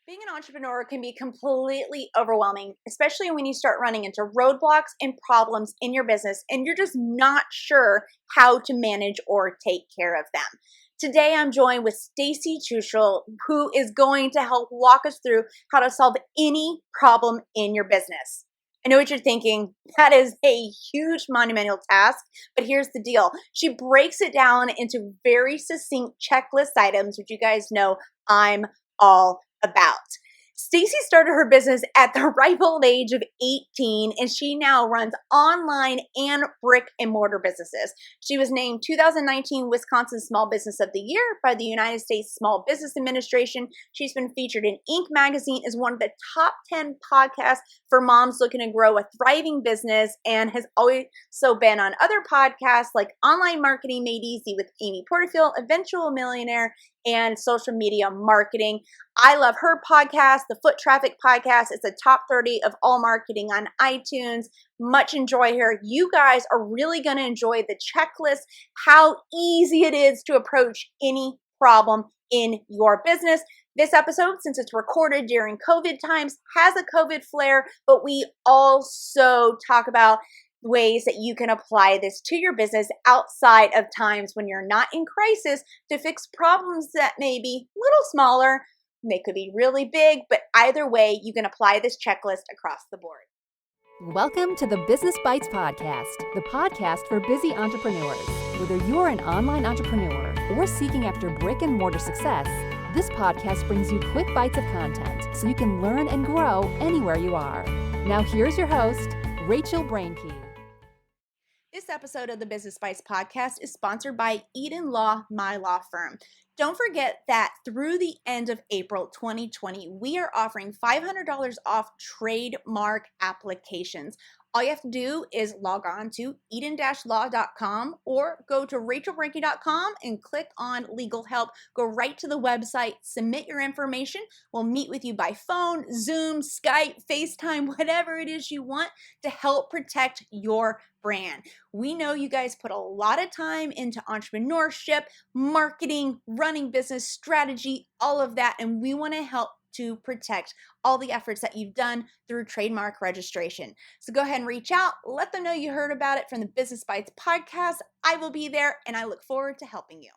Being an entrepreneur can be completely overwhelming, especially when you start running into roadblocks and problems in your business and you're just not sure how to manage or take care of them. Today, I'm joined with Stacy Tuschl, who is going to help walk us through how to solve any problem in your business. I know what you're thinking. That is a huge monumental task, but here's the deal. She breaks it down into very succinct checklist items, which you guys know I'm all about. Stacy started her business at the ripe old age of 18, and she now runs online and brick and mortar businesses. She was named 2019 Wisconsin Small Business of the Year by the United States Small Business Administration. She's been featured in Inc. magazine as one of the top 10 podcasts for moms looking to grow a thriving business, and has also been on other podcasts like Online Marketing Made Easy with Amy Porterfield, Eventual Millionaire, and Social Media Marketing. I love her podcast, the Foot Traffic Podcast. It's a top 30 of all marketing on iTunes. Much enjoy here. You guys are really going to enjoy the checklist, how easy it is to approach any problem in your business. This episode, since it's recorded during COVID times, has a COVID flair, but we also talk about ways that you can apply this to your business outside of times when you're not in crisis to fix problems that may be a little smaller. They could be really big, but either way, you can apply this checklist across the board. Welcome to the Business Bites Podcast, the podcast for busy entrepreneurs. Whether you're an online entrepreneur or seeking after brick and mortar success, this podcast brings you quick bites of content so you can learn and grow anywhere you are. Now here's your host, Rachel Brainke. This episode of the Business Bites Podcast is sponsored by Eden Law, my law firm. Don't forget that through the end of April 2020, we are offering $500 off trademark applications. All you have to do is log on to eden-law.com or go to rachelbrainke.com and click on legal help. Go right to the website, submit your information. We'll meet with you by phone, Zoom, Skype, FaceTime, whatever it is you want to help protect your brand. We know you guys put a lot of time into entrepreneurship, marketing, running business strategy, all of that, and we want to help to protect all the efforts that you've done through trademark registration. So go ahead and reach out. Let them know you heard about it from the Business Bites podcast. I will be there, and I look forward to helping you.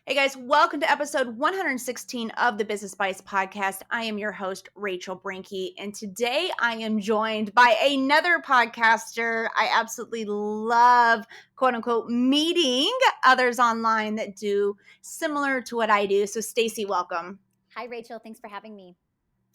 Hey guys, welcome to episode 116 of the Business Bites podcast. I am your host, Rachel Brainke, and today I am joined by another podcaster. I absolutely love, quote unquote, meeting others online that do similar to what I do. So Stacy, welcome. Hi, Rachel. Thanks for having me.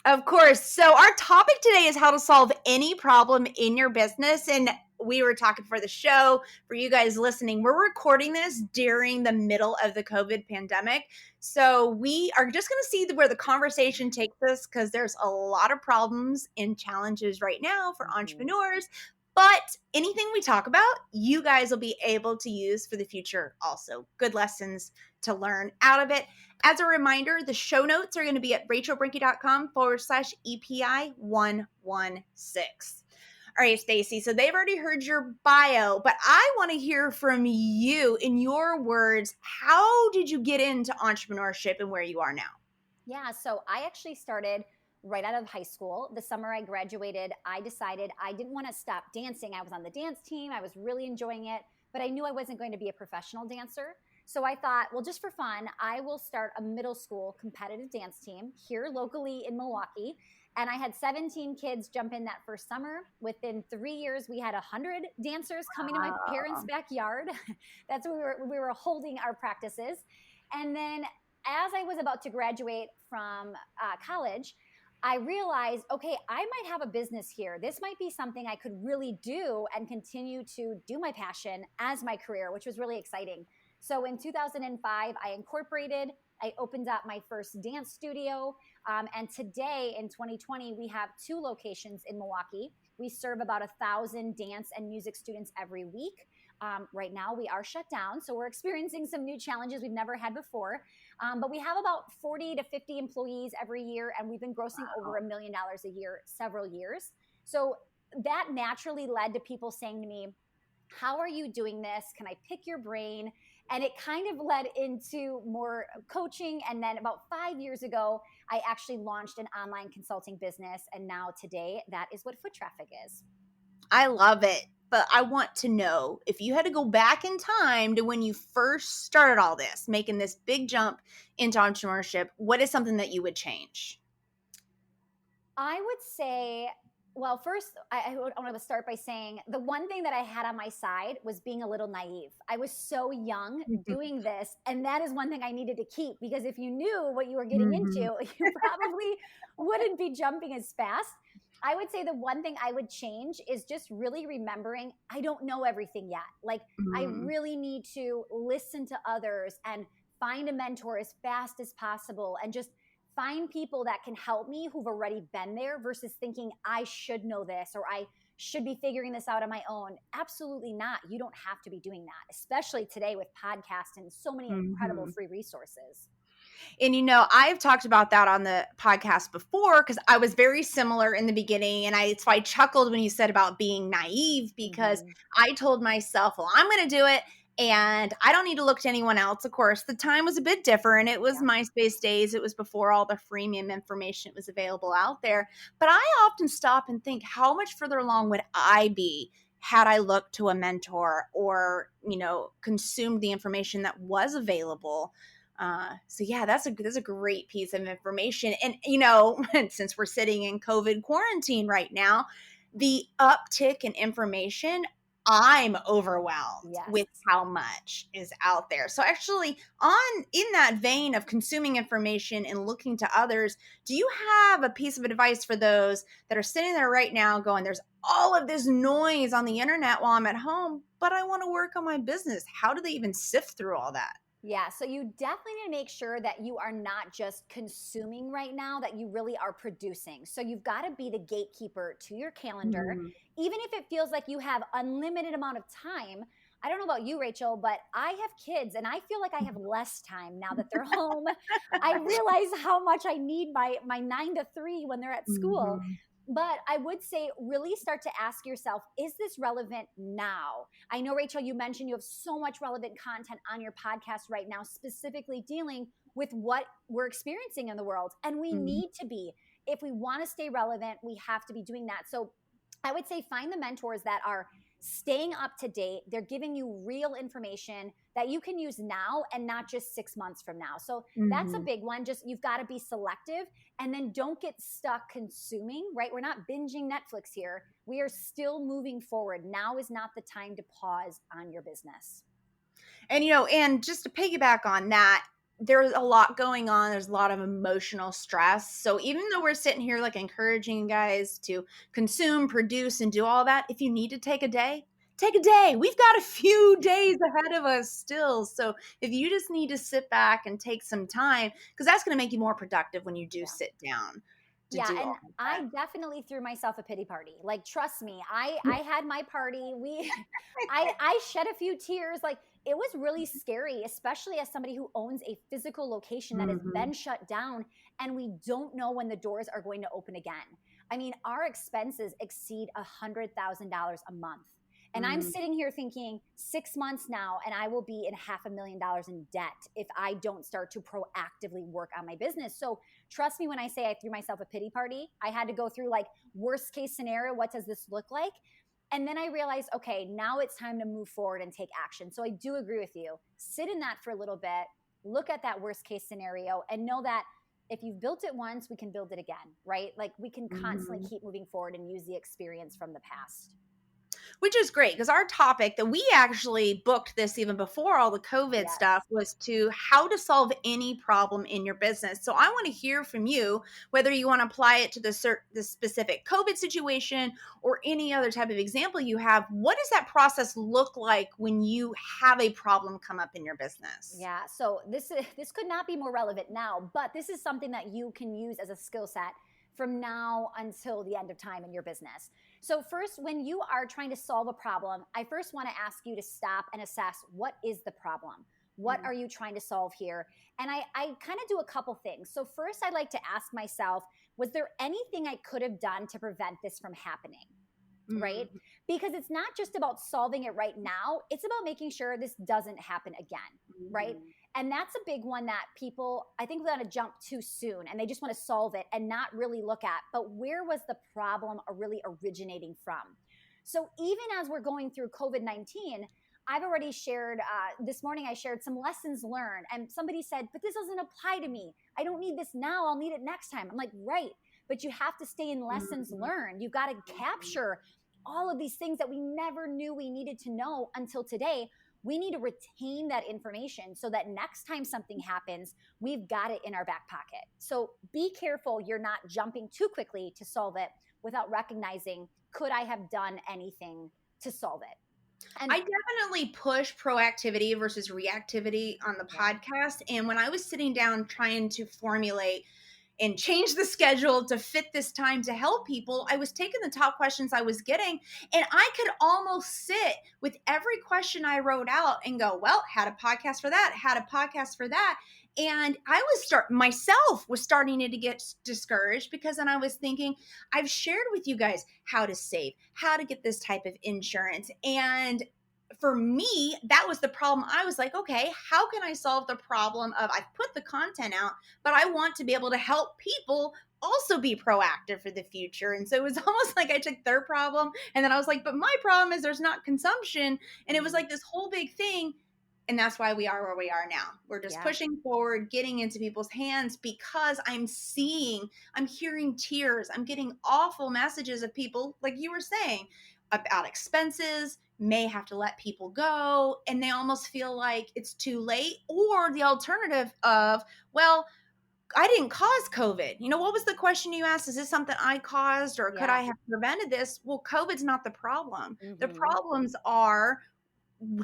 Of course. So our topic today is how to solve any problem in your business. And we were talking for the show, for you guys listening, we're recording this during the middle of the COVID pandemic. So we are just going to see where the conversation takes us, because there's a lot of problems and challenges right now for entrepreneurs. But anything we talk about, you guys will be able to use for the future also. Good lessons to learn out of it. As a reminder, the show notes are going to be at rachelbrainke.com/EPI 116. All right, Stacy, so they've already heard your bio, but I want to hear from you in your words. How did you get into entrepreneurship and where you are now? Yeah, so I actually started right out of high school. The summer I graduated, I decided I didn't want to stop dancing. I was on the dance team. I was really enjoying it, but I knew I wasn't going to be a professional dancer. So I thought, well, just for fun, I will start a middle school competitive dance team here locally in Milwaukee. And I had 17 kids jump in that first summer. Within 3 years, we had 100 dancers coming to my parents' backyard. That's where we were holding our practices. And then as I was about to graduate from college, I realized, okay, I might have a business here. This might be something I could really do and continue to do my passion as my career, which was really exciting. So in 2005, I incorporated. I opened up my first dance studio. And today in 2020, we have 2 locations in Milwaukee. We serve about 1,000 dance and music students every week. Right now we are shut down, so we're experiencing some new challenges we've never had before. But we have about 40 to 50 employees every year, and we've been grossing over $1 million a year, several years. So that naturally led to people saying to me, how are you doing this? Can I pick your brain? And it kind of led into more coaching. And then about 5 years ago, I actually launched an online consulting business. And now today, that is what Foot Traffic is. I love it. But I want to know, if you had to go back in time to when you first started all this, making this big jump into entrepreneurship, what is something that you would change? I would say, well, first, I want to start by saying the one thing that I had on my side was being a little naive. I was so young doing this, and that is one thing I needed to keep, because if you knew what you were getting into, you probably wouldn't be jumping as fast. I would say the one thing I would change is just really remembering I don't know everything yet. Like, I really need to listen to others and find a mentor as fast as possible, and just find people that can help me who've already been there versus thinking I should know this or I should be figuring this out on my own. Absolutely not. You don't have to be doing that, especially today with podcasts and so many incredible free resources. And, you know, I've talked about that on the podcast before, because I was very similar in the beginning. And so I chuckled when you said about being naive, because I told myself, well, I'm going to do it, and I don't need to look to anyone else. Of course, the time was a bit different. It was MySpace days. It was before all the freemium information was available out there. But I often stop and think, how much further along would I be had I looked to a mentor or, you know, consumed the information that was available? So yeah, that's a great piece of information. And, you know, since we're sitting in COVID quarantine right now, the uptick in information, I'm overwhelmed with how much is out there. So actually, in that vein of consuming information and looking to others, do you have a piece of advice for those that are sitting there right now going, there's all of this noise on the internet while I'm at home, but I want to work on my business? How do they even sift through all that? Yeah, so you definitely need to make sure that you are not just consuming right now, that you really are producing. So you've got to be the gatekeeper to your calendar, even if it feels like you have unlimited amount of time. I don't know about you, Rachel, but I have kids and I feel like I have less time now that they're home. I realize how much I need my 9 to 3 when they're at school. But I would say really start to ask yourself, is this relevant now? I know, Rachel, you mentioned you have so much relevant content on your podcast right now, specifically dealing with what we're experiencing in the world. And we need to be. If we want to stay relevant, we have to be doing that. So I would say find the mentors that are staying up to date. They're giving you real information that you can use now and not just 6 months from now. So that's a big one. Just, you've got to be selective, and then don't get stuck consuming, right? We're not binging Netflix here. We are still moving forward. Now is not the time to pause on your business. And, you know, and just to piggyback on that, there's a lot going on. There's a lot of emotional stress. So even though we're sitting here like encouraging you guys to consume, produce, and do all that, if you need to take a day, take a day. We've got a few days ahead of us still. So if you just need to sit back and take some time, because that's going to make you more productive when you do sit down. And I definitely threw myself a pity party. Like, trust me, I had my party. I shed a few tears. Like, it was really scary, especially as somebody who owns a physical location that has been shut down, and we don't know when the doors are going to open again. I mean, our expenses exceed $100,000 a month. And I'm sitting here thinking 6 months now, and I will be in $500,000 in debt if I don't start to proactively work on my business. So trust me when I say I threw myself a pity party. I had to go through like worst case scenario. What does this look like? And then I realized, okay, now it's time to move forward and take action. So I do agree with you. Sit in that for a little bit, look at that worst case scenario, and know that if you've built it once, we can build it again, right? Like, we can constantly keep moving forward and use the experience from the past. Which is great, because our topic that we actually booked this even before all the COVID stuff was to how to solve any problem in your business. So I want to hear from you, whether you want to apply it to the specific COVID situation or any other type of example you have. What does that process look like when you have a problem come up in your business? Yeah, so this could not be more relevant now, but this is something that you can use as a skill set from now until the end of time in your business. So first, when you are trying to solve a problem, I first want to ask you to stop and assess, what is the problem? What are you trying to solve here? And I kind of do a couple things. So first, I like to ask myself, was there anything I could have done to prevent this from happening? right? Because it's not just about solving it right now. It's about making sure this doesn't happen again, right? And that's a big one that people, I think, want to jump too soon and they just want to solve it and not really look at, but where was the problem really originating from? So even as we're going through COVID-19, I've already shared, this morning I shared some lessons learned, and somebody said, but this doesn't apply to me. I don't need this now. I'll need it next time. I'm like, right. But you have to stay in lessons learned. You've got to capture all of these things that we never knew we needed to know until today. We need to retain that information so that next time something happens, we've got it in our back pocket. So be careful you're not jumping too quickly to solve it without recognizing, could I have done anything to solve it? And I definitely push proactivity versus reactivity on the podcast. And when I was sitting down trying to formulate and change the schedule to fit this time to help people, I was taking the top questions I was getting, and I could almost sit with every question I wrote out and go, well, had a podcast for that, had a podcast for that. And I was starting to get discouraged, because then I was thinking, I've shared with you guys how to save, how to get this type of insurance. And for me, that was the problem. I was like, okay, how can I solve the problem of I've put the content out, but I want to be able to help people also be proactive for the future. And so it was almost like I took their problem, and then I was like, but my problem is there's not consumption. And it was like this whole big thing. And that's why we are where we are now. We're just pushing forward, getting into people's hands, because I'm hearing tears. I'm getting awful messages of people, like you were saying, about expenses, may have to let people go, and they almost feel like it's too late. Or the alternative of, well, I didn't cause COVID. What was the question you asked? Is this something I caused, or could I have prevented this? Well, COVID's not the problem. The problems are,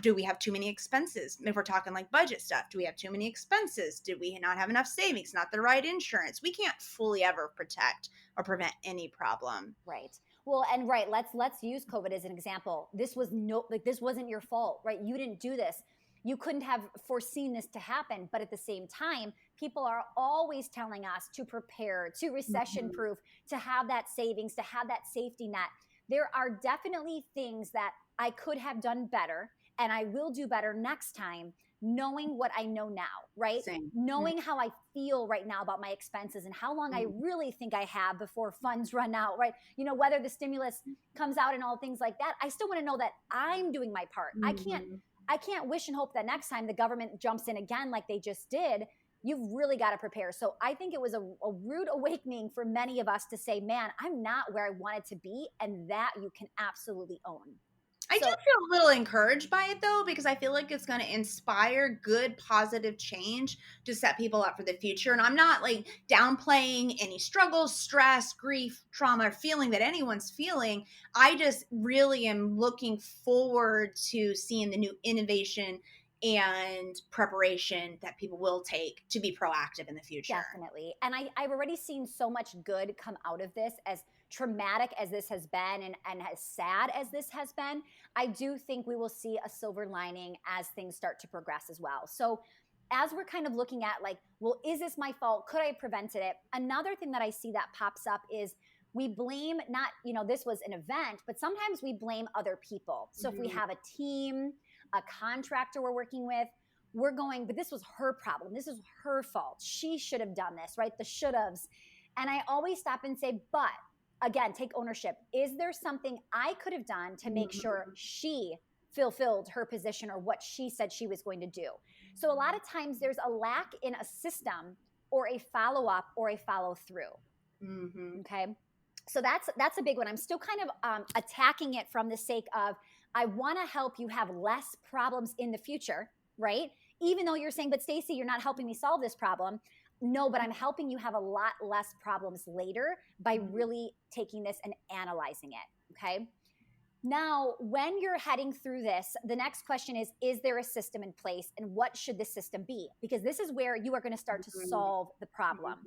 do we have too many expenses? If we're talking like budget stuff, do we have too many expenses? Did we not have enough savings? Not the right insurance? We can't fully ever protect or prevent any problem. Right. Well, and let's use COVID as an example. This wasn't your fault, right? You didn't do this. You couldn't have foreseen this to happen. But at the same time, people are always telling us to prepare, to recession proof, to have that savings, to have that safety net. There are definitely things that I could have done better, and I will do better next time, knowing what I know now, right? Knowing how I feel right now about my expenses and how long I really think I have before funds run out, right? Whether the stimulus comes out and all things like that, I still want to know that I'm doing my part. I can't wish and hope that next time the government jumps in again like they just did. You've really got to prepare. So I think it was a rude awakening for many of us to say, man, I'm not where I wanted to be, and that you can absolutely own. I do feel a little encouraged by it, though, because I feel like it's going to inspire good, positive change to set people up for the future. And I'm not like downplaying any struggles, stress, grief, trauma, or feeling that anyone's feeling. I just really am looking forward to seeing the new innovation and preparation that people will take to be proactive in the future. Definitely. And I've already seen so much good come out of this. As traumatic as this has been and as sad as this has been, I do think we will see a silver lining as things start to progress as well. So as we're kind of looking at like, well, is this my fault? Could I have prevented it? Another thing that I see that pops up is we blame not, this was an event, but sometimes we blame other people. So if we have a team, a contractor we're working with, we're going, but this was her problem. This is her fault. She should have done this, right? The should haves. And I always stop and say, but again, take ownership. Is there something I could have done to make sure she fulfilled her position or what she said she was going to do? So a lot of times there's a lack in a system or a follow-up or a follow-through. Okay. So that's a big one. I'm still kind of attacking it from the sake of, I want to help you have less problems in the future, right? Even though you're saying, but Stacey, you're not helping me solve this problem. No, but I'm helping you have a lot less problems later by really taking this and analyzing it, okay? Now, when you're heading through this, the next question is there a system in place, and what should the system be? Because this is where you are going to start to solve the problem.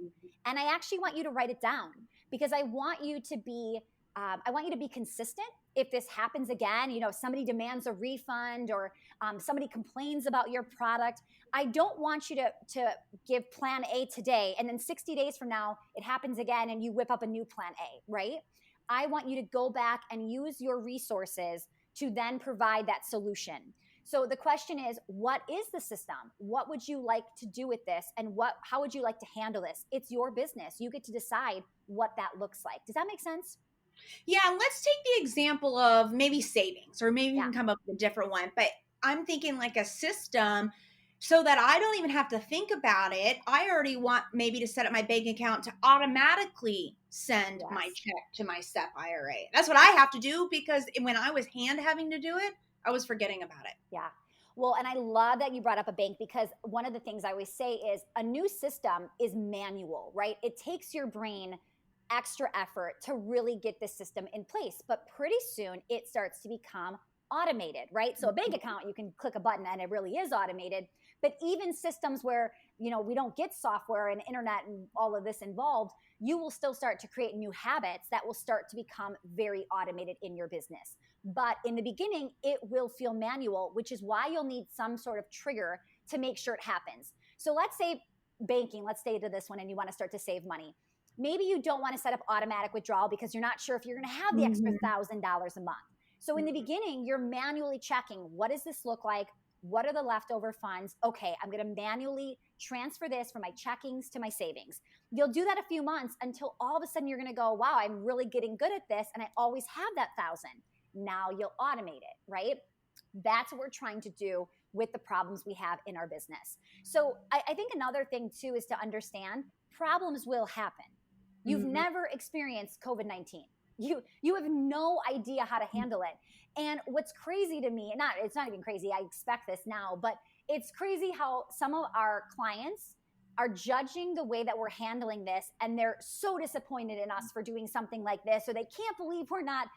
And I actually want you to write it down, because I want you to be consistent. If this happens again, somebody demands a refund or somebody complains about your product, I don't want you to give plan A today and then 60 days from now it happens again and you whip up a new plan A, right? I want you to go back and use your resources to then provide that solution. So the question is, what is the system? What would you like to do with this? And how would you like to handle this? It's your business. You get to decide what that looks like. Does that make sense? Yeah, let's take the example of maybe savings, or maybe we Yeah. can come up with a different one. But I'm thinking like a system so that I don't even have to think about it. I already want maybe to set up my bank account to automatically send my Yes. check to my SEP IRA. That's what I have to do, because when I was having to do it, I was forgetting about it. Yeah. Well, and I love that you brought up a bank, because one of the things I always say is a new system is manual, right? It takes your brain extra effort to really get this system in place, but pretty soon it starts to become automated, right? So a bank account, you can click a button and it really is automated. But even systems where, we don't get software and internet and all of this involved, you will still start to create new habits that will start to become very automated in your business. But in the beginning, it will feel manual, which is why you'll need some sort of trigger to make sure it happens. So let's say banking, let's stay to this one, and you want to start to save money. Maybe you don't want to set up automatic withdrawal because you're not sure if you're going to have the extra $1,000 a month. So in the beginning, you're manually checking, what does this look like? What are the leftover funds? Okay, I'm going to manually transfer this from my checkings to my savings. You'll do that a few months until all of a sudden you're going to go, wow, I'm really getting good at this, and I always have that 1,000. Now you'll automate it, right? That's what we're trying to do with the problems we have in our business. So I think another thing too is to understand problems will happen. You've never experienced COVID-19. You have no idea how to handle it. And what's crazy to me, it's not even crazy, I expect this now, but it's crazy how some of our clients are judging the way that we're handling this, and they're so disappointed in us for doing something like this, or they can't believe we're not,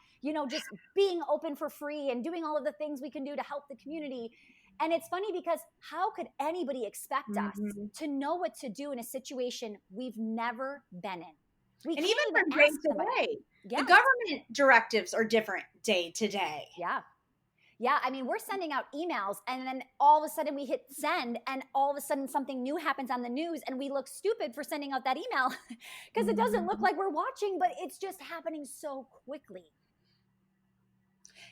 just being open for free and doing all of the things we can do to help the community. And it's funny because how could anybody expect us to know what to do in a situation we've never been in? We And can't even from day ask to somebody. day, Yeah. the government directives are different day to day. Yeah. Yeah. I mean, we're sending out emails, and then all of a sudden we hit send, and all of a sudden something new happens on the news, and we look stupid for sending out that email because it doesn't look like we're watching, but it's just happening so quickly.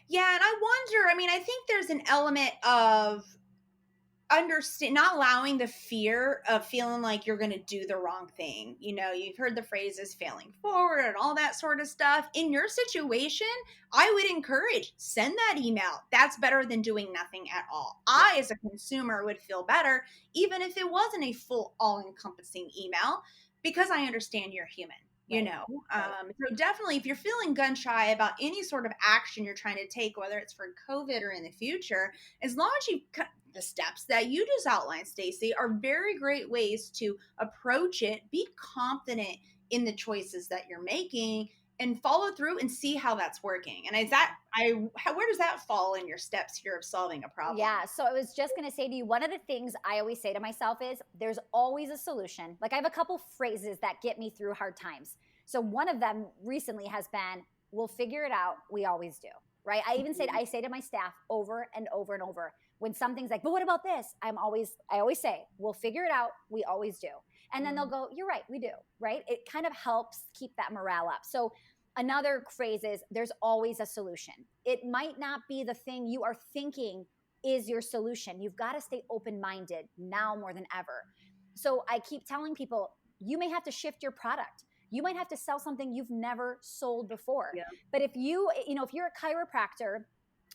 Yeah, and I wonder, I think there's an element of not allowing the fear of feeling like you're going to do the wrong thing. You've heard the phrases failing forward and all that sort of stuff. In your situation, I would encourage, send that email. That's better than doing nothing at all. I, as a consumer, would feel better even if it wasn't a full all-encompassing email, because I understand you're human. So definitely, if you're feeling gun shy about any sort of action you're trying to take, whether it's for COVID or in the future, as long as you cut the steps that you just outlined, Stacey, are very great ways to approach it. Be confident in the choices that you're making and follow through and see how that's working. And where does that fall in your steps here of solving a problem? Yeah. So I was just going to say to you, one of the things I always say to myself is there's always a solution. Like, I have a couple phrases that get me through hard times. So one of them recently has been, we'll figure it out. We always do. Right. I say to my staff over and over and over, when something's like, but what about this? I always say, we'll figure it out. We always do. And then they'll go, you're right. We do. Right. It kind of helps keep that morale up. So another phrase is, there's always a solution. It might not be the thing you are thinking is your solution. You've got to stay open-minded now more than ever. So I keep telling people, you may have to shift your product. You might have to sell something you've never sold before. Yeah. But if you're a chiropractor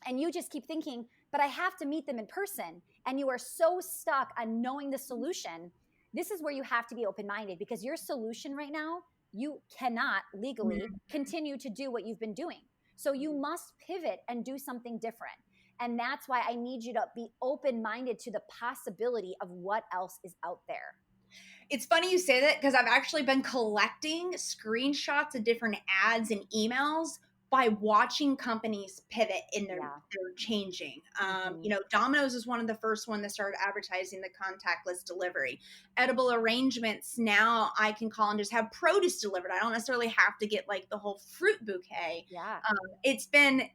and you just keep thinking, but I have to meet them in person, and you are so stuck on knowing the solution, this is where you have to be open-minded, because your solution right now, you cannot legally continue to do what you've been doing. So you must pivot and do something different. And that's why I need you to be open-minded to the possibility of what else is out there. It's funny you say that, because I've actually been collecting screenshots of different ads and emails by watching companies pivot in their changing. Domino's is one of the first one that started advertising the contactless delivery. Edible Arrangements, now I can call and just have produce delivered. I don't necessarily have to get like the whole fruit bouquet. Yeah. It's been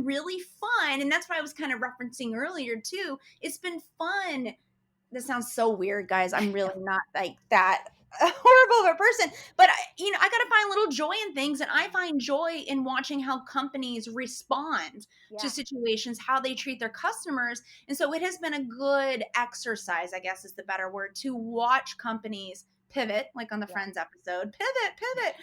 really fun. And that's what I was kind of referencing earlier too. It's been fun. This sounds so weird, guys. I'm really not like that horrible of a person. But I got to find little joy in things, and I find joy in watching how companies respond to Yeah. situations, how they treat their customers. And so it has been a good exercise, I guess is the better word, to watch companies pivot, like on the Yeah. Friends episode, pivot,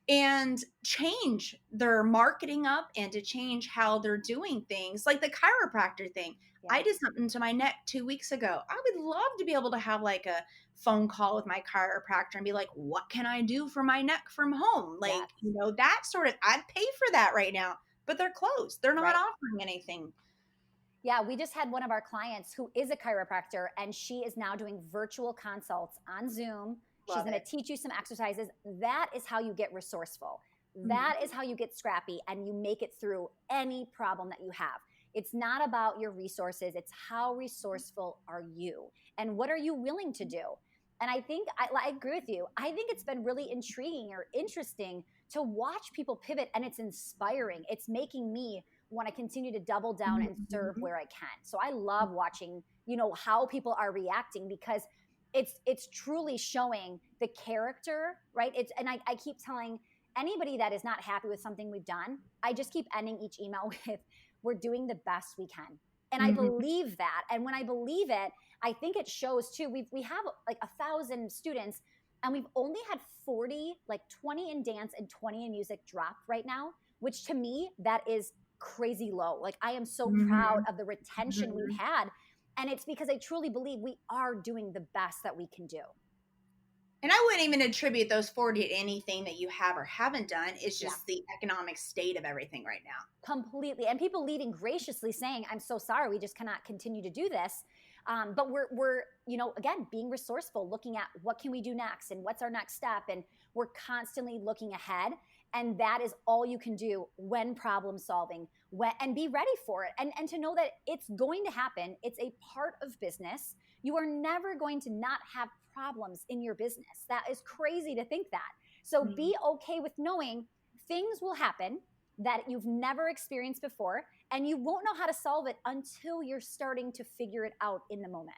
and change their marketing up and to change how they're doing things, like the chiropractor thing. Yeah. I did something to my neck 2 weeks ago. I would love to be able to have like a phone call with my chiropractor and be like, what can I do for my neck from home? Like, Yes. that sort of, I'd pay for that right now, but they're closed. They're not Right. offering anything. Yeah, we just had one of our clients who is a chiropractor, and she is now doing virtual consults on Zoom. She's Love going to it. teach you some exercises. That is how you get resourceful. Mhm. That is how you get scrappy and you make it through any problem that you have. It's not about your resources, it's how resourceful are you and what are you willing to do? And I think I agree with you. I think it's been really intriguing or interesting to watch people pivot, and it's inspiring. It's making me want to continue to double down and serve Mhm. where I can. So I love watching, how people are reacting, because it's truly showing the character, right? I keep telling anybody that is not happy with something we've done, I just keep ending each email with, we're doing the best we can. And I Mhm. believe that. And when I believe it, I think it shows too. We have like 1,000 students, and we've only had 40, like 20 in dance and 20 in music drop right now, which to me, that is crazy low. Like, I am so proud Mhm. of the retention we've Mhm. had. And it's because I truly believe we are doing the best that we can do. And I wouldn't even attribute those 40 to anything that you have or haven't done. It's Yeah. just the economic state of everything right now. Completely. And people leaving graciously saying, I'm so sorry, we just cannot continue to do this. But we're, again, being resourceful, looking at what can we do next and what's our next step. And we're constantly looking ahead. And that is all you can do when problem solving, and be ready for it. And to know that it's going to happen. It's a part of business. You are never going to not have problems in your business. That is crazy to think that. So be okay with knowing things will happen that you've never experienced before, and you won't know how to solve it until you're starting to figure it out in the moment.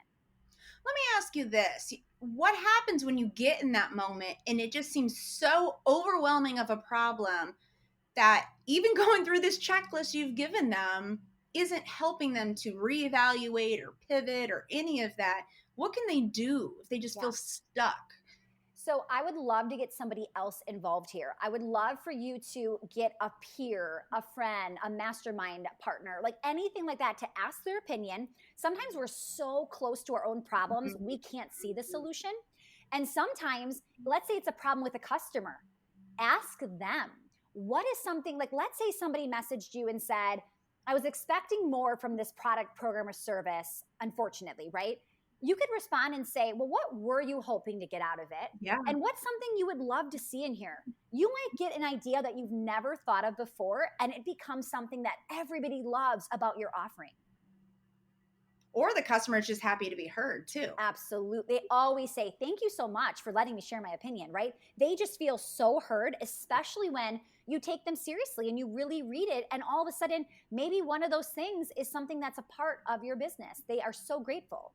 Let me ask you this. What happens when you get in that moment and it just seems so overwhelming of a problem that even going through this checklist you've given them isn't helping them to reevaluate or pivot or any of that? What can they do if they just Yeah. feel stuck? So I would love to get somebody else involved here. I would love for you to get a peer, a friend, a mastermind partner, like anything like that, to ask their opinion. Sometimes we're so close to our own problems, we can't see the solution. And sometimes, let's say it's a problem with a customer, ask them. What is something, like, let's say somebody messaged you and said, I was expecting more from this product, program, or service, unfortunately, right? You could respond and say, well, what were you hoping to get out of it? Yeah. And what's something you would love to see in here? You might get an idea that you've never thought of before, and it becomes something that everybody loves about your offering. Or the customer is just happy to be heard too. Absolutely. They always say, thank you so much for letting me share my opinion, right? They just feel so heard, especially when you take them seriously and you really read it. And all of a sudden, maybe one of those things is something that's a part of your business. They are so grateful.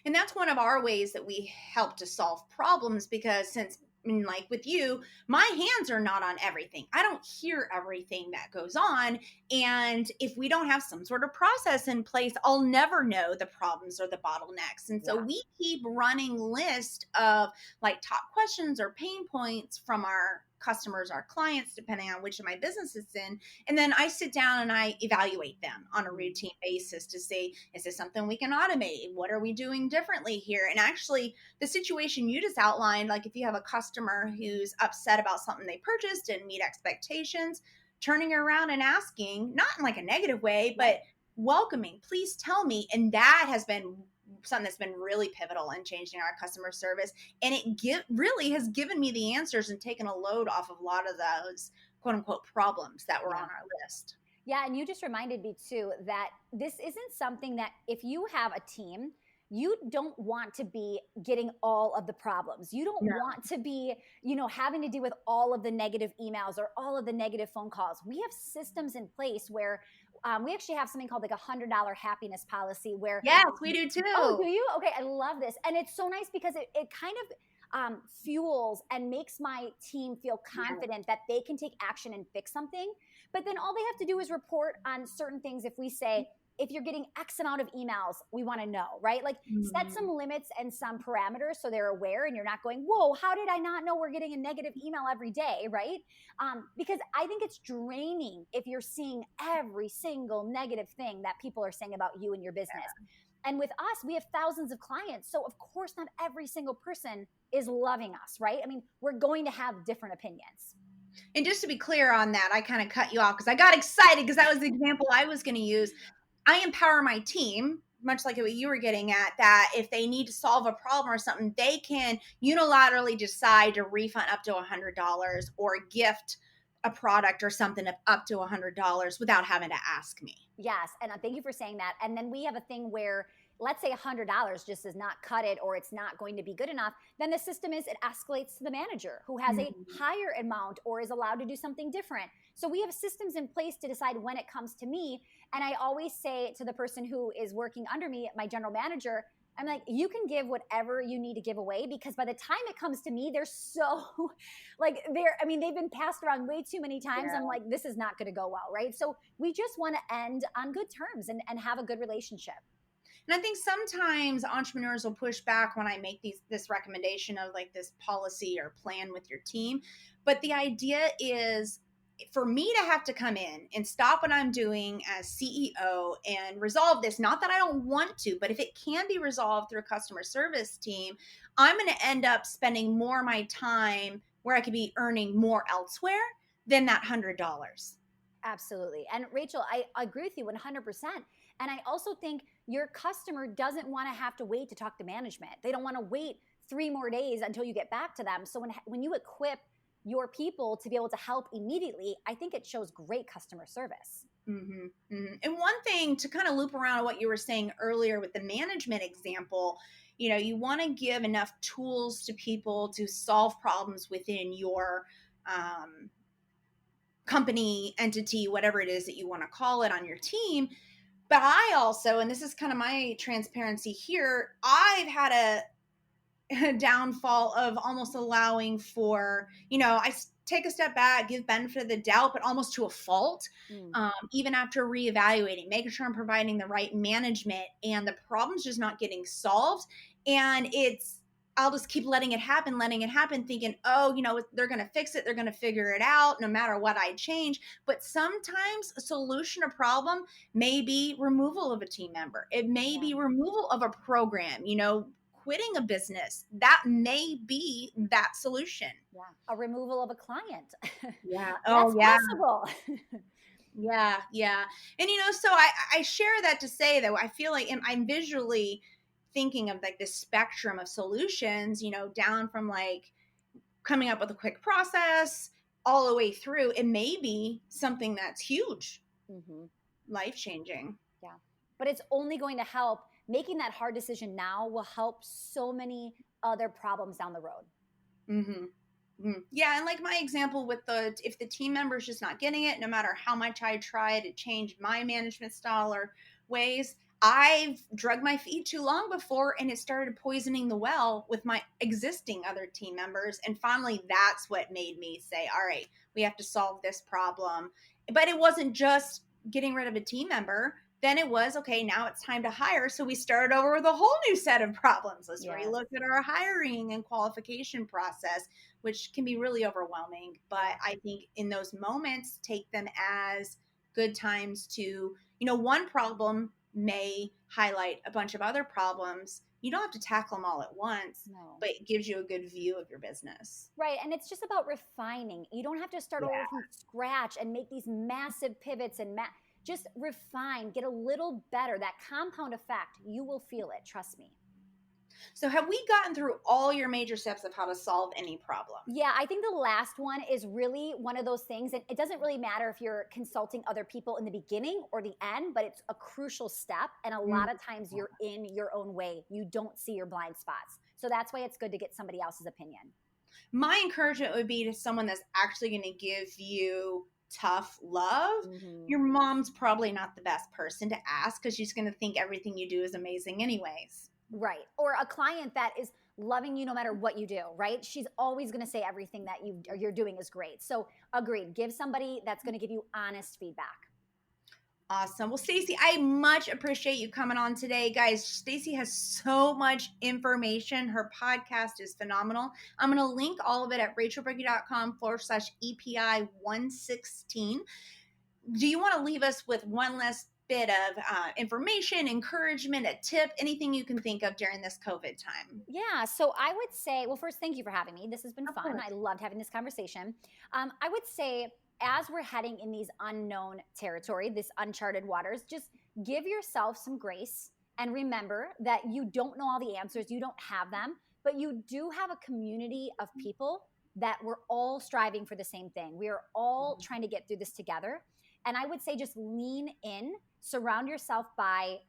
And that's one of our ways that we help to solve problems, because since, like with you, my hands are not on everything. I don't hear everything that goes on. And if we don't have some sort of process in place, I'll never know the problems or the bottlenecks. And so we keep running lists of like top questions or pain points from our customers, our clients, depending on which of my business it's in. And then I sit down and I evaluate them on a routine basis to say, is this something we can automate? What are we doing differently here? And actually, the situation you just outlined, like if you have a customer who's upset about something they purchased and meet expectations, turning around and asking, not in like a negative way, but welcoming, please tell me. And that has been something that's been really pivotal in changing our customer service. And it really has given me the answers and taken a load off of a lot of those quote unquote problems that were on our list. Yeah. And you just reminded me too that this isn't something that if you have a team, you don't want to be getting all of the problems. You don't want to be, having to deal with all of the negative emails or all of the negative phone calls. We have systems in place where We actually have something called like $100 happiness policy where Yes, we do too. Oh, do you? Okay, I love this. And it's so nice because it kind of fuels and makes my team feel confident that they can take action and fix something. But then all they have to do is report on certain things. If we say, if you're getting X amount of emails, we want to know, right? Like set some limits and some parameters so they're aware and you're not going, whoa, how did I not know we're getting a negative email every day, right? Because I think it's draining if you're seeing every single negative thing that people are saying about you and your business. And with us, we have thousands of clients. So of course, not every single person is loving us, right? I mean, we're going to have different opinions. And just to be clear on that, I kind of cut you off because I got excited because that was the example I was going to use. I empower my team, much like what you were getting at, that if they need to solve a problem or something, they can unilaterally decide to refund up to $100 or gift a product or something of up to $100 without having to ask me. Yes. And thank you for saying that. And then we have a thing where, let's say $100 just does not cut it or it's not going to be good enough. Then the system is it escalates to the manager who has a higher amount or is allowed to do something different. So we have systems in place to decide when it comes to me. And I always say to the person who is working under me, my general manager, I'm like, you can give whatever you need to give away because by the time it comes to me, they're so they've been passed around way too many times. Yeah. I'm like, this is not going to go well, right? So we just want to end on good terms and have a good relationship. And I think sometimes entrepreneurs will push back when I make this recommendation of like this policy or plan with your team. But the idea is for me to have to come in and stop what I'm doing as CEO and resolve this, not that I don't want to, but if it can be resolved through a customer service team, I'm going to end up spending more of my time where I could be earning more elsewhere than that $100. Absolutely. And Rachel, I agree with you 100%. And I also think your customer doesn't want to have to wait to talk to management. They don't want to wait 3 more days until you get back to them. So when you equip your people to be able to help immediately, I think it shows great customer service. Mm-hmm, mm-hmm. And one thing to kind of loop around what you were saying earlier with the management example, you want to give enough tools to people to solve problems within your company, entity, whatever it is that you want to call it on your team. But I also, and this is kind of my transparency here, I've had a downfall of almost allowing for, I take a step back, give benefit of the doubt, but almost to a fault, even after reevaluating, making sure I'm providing the right management and the problem's just not getting solved. And I'll just keep letting it happen, thinking, they're going to fix it. They're going to figure it out no matter what I change. But sometimes a solution to problem may be removal of a team member. It may be removal of a program, quitting a business. That may be that solution. Yeah. A removal of a client. Yeah. That's possible. Yeah. And, so I share that to say that I feel like I'm visually thinking of like this spectrum of solutions, down from like coming up with a quick process all the way through. It may be something that's huge, life-changing. Yeah. But it's only going to help. Making that hard decision now will help so many other problems down the road. Mm-hmm. Mm-hmm. Yeah. And like my example with if the team member is just not getting it, no matter how much I try to change my management style or ways, I've drugged my feet too long before, and it started poisoning the well with my existing other team members. And finally, that's what made me say, all right, we have to solve this problem. But it wasn't just getting rid of a team member. Then it was, okay, now it's time to hire. So we started over with a whole new set of problems. Let's relook at our hiring and qualification process, which can be really overwhelming. But I think in those moments, take them as good times to, one problem may highlight a bunch of other problems. You don't have to tackle them all at once, but it gives you a good view of your business. Right. And it's just about refining. You don't have to start over from scratch and make these massive pivots and just refine, get a little better. That compound effect, you will feel it. Trust me. So have we gotten through all your major steps of how to solve any problem? Yeah, I think the last one is really one of those things. And it doesn't really matter if you're consulting other people in the beginning or the end, but it's a crucial step. And a lot of times you're in your own way. You don't see your blind spots. So that's why it's good to get somebody else's opinion. My encouragement would be to someone that's actually going to give you tough love, Mhm. your mom's probably not the best person to ask because she's going to think everything you do is amazing anyways. Right. Or a client that is loving you no matter what you do, right? She's always going to say everything that you're doing is great. So agreed. Give somebody that's going to give you honest feedback. Awesome. Well, Stacey, I much appreciate you coming on today. Guys, Stacey has so much information. Her podcast is phenomenal. I'm going to link all of it at rachelbrinky.com/EPI116. Do you want to leave us with one last bit of information, encouragement, a tip, anything you can think of during this COVID time? Yeah. So I would say, well, first, thank you for having me. This has been Of fun. course. I loved having this conversation. I would say, as we're heading in these unknown territory, this uncharted waters, just give yourself some grace and remember that you don't know all the answers. You don't have them, but you do have a community of people that we're all striving for the same thing. We are all trying to get through this together. And I would say just lean in, surround yourself by,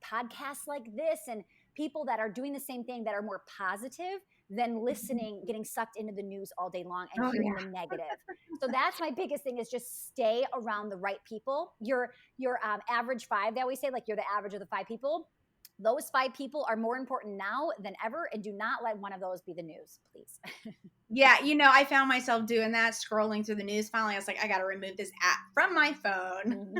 podcasts like this and people that are doing the same thing that are more positive than listening, getting sucked into the news all day long and hearing the negative. So that's my biggest thing is just stay around the right people. Your average five, they always say, like, you're the average of the 5 people. Those 5 people are more important now than ever, and do not let one of those be the news, please. Yeah, I found myself doing that, scrolling through the news. Finally, I was like, I got to remove this app from my phone.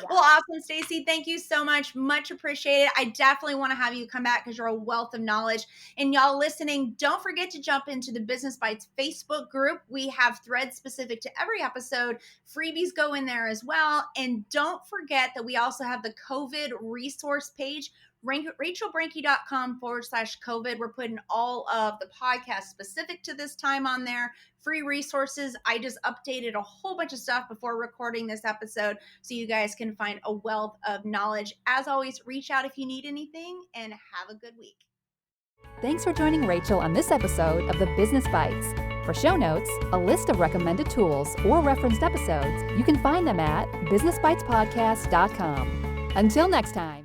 Well, awesome, Stacey. Thank you so much. Much appreciated. I definitely want to have you come back because you're a wealth of knowledge. And y'all listening, don't forget to jump into the Business Bites Facebook group. We have threads specific to every episode. Freebies go in there as well. And don't forget that we also have the COVID resource page, rachelbrinky.com/COVID. We're putting all of the podcasts specific to this time on there, free resources. I just updated a whole bunch of stuff before recording this episode so you guys can find a wealth of knowledge. As always, reach out if you need anything and have a good week. Thanks for joining Rachel on this episode of the Business Bites. For show notes, a list of recommended tools, or referenced episodes, you can find them at businessbitespodcast.com. Until next time.